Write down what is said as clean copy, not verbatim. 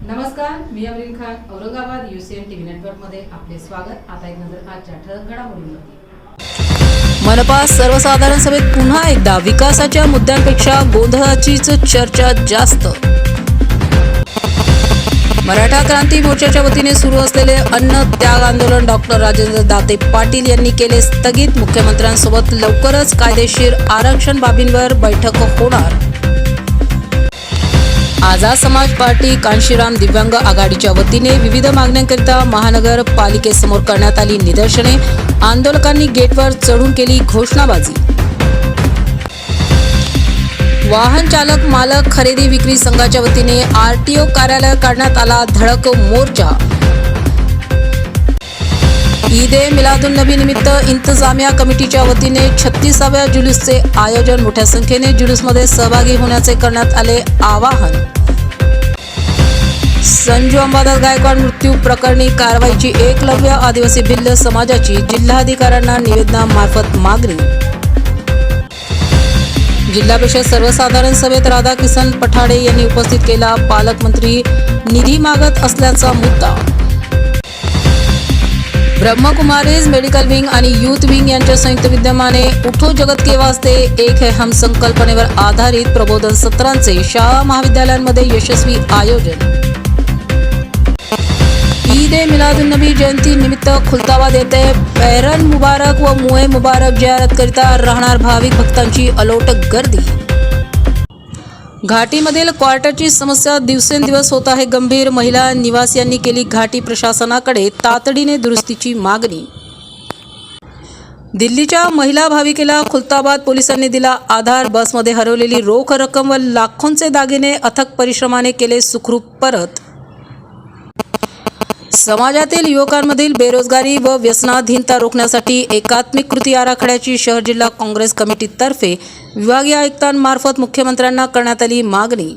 नमस्कार, मी Amreen Khan, Aurangabad UCN TV नेटवर्कमध्ये आपले स्वागत। आता एक नजर आजच्या ठळक घडामोडींवर। मनपा सर्वसाधारण सभेत पुन्हा एकदा विकासाच्या मुद्द्यांपेक्षा गोंधळाचीच चर्चा जास्त। मराठा क्रांती मोर्चाच्या वतीने सुरू असलेले अन्न त्याग आंदोलन डॉक्टर राजेंद्र दाते पाटील यांनी केले स्थगित। मुख्यमंत्र्यांसोबत लवकरच कायदेशीर आरक्षण बाबींवर बैठक होणार। आझाद समाज पार्टी कांशीराम दिव्यांग आघाडीच्या वतीने विविध मागण्यांकरिता महानगरपालिकेसमोर करण्यात आली निदर्शने। आंदोलकांनी गेटवर चढून केली घोषणाबाजी। वाहन चालक मालक खरेदी विक्री संघाच्या वतीने RTO कार्यालय काढण्यात आला धडक मोर्चा। ईद-ए-मिलादुन्नबी निमित्त इंतजामिया कमिटीच्या वतीने 36व्या जुलूसचे आयोजन। मोठ्या संख्येने जुलूसमध्ये सहभागी होण्याचे करण्यात आले आवाहन। संजू अंबादास गायकवाड मृत्यू प्रकरणी कारवाईची एकलव्य आदिवासी भिल्ल समाजाची जिल्हाधिकाऱ्यांना निवेदनामार्फत मागणी। जिल्हा परिषद सर्वसाधारण सभेत राधाकिसन पठाडे यांनी उपस्थित केला पालकमंत्री निधी मागत असल्याचा मुद्दा। ब्रह्मकुमारीज मेडिकल विंग आणि यूथ विंग यांच्या संयुक्त विद्यमाने उठो जगत के वास्ते एक है हम संकल्पनेवर आधारित प्रबोधन सत्रांचे शाळा महाविद्यालयांमध्ये यशस्वी आयोजन। ईद-ए-मिलादुन्नबी जयंती निमित्त खुलताबाद येथे पैरन मुबारक व मुए मुबारक जियारत करिता राहणार भाविक भक्तांची अलोट गर्दी। घाटीमधील क्वार्टरची समस्या दिवसेंदिवस होत आहे गंभीर। महिला निवासियांनी केली घाटी प्रशासनाकडे तातडीने दुरुस्तीची मागणी। दिल्लीच्या महिला भाविकेला खुलताबाद पोलिसांनी दिला आधार। बसमध्ये हरवलेली रोख रक्कम व लाखोंचे दागिने अथक परिश्रमाने केले सुखरूप परत। समाजातील युवकांमधील बेरोजगारी व व्यसनाधीनता रोखण्यासाठी एकात्मिक कृती आराखड्याची शहर जिल्हा काँग्रेस कमिटीतर्फे विभागीय आयुक्तांमार्फत मुख्यमंत्र्यांना करण्यात आली मागणी।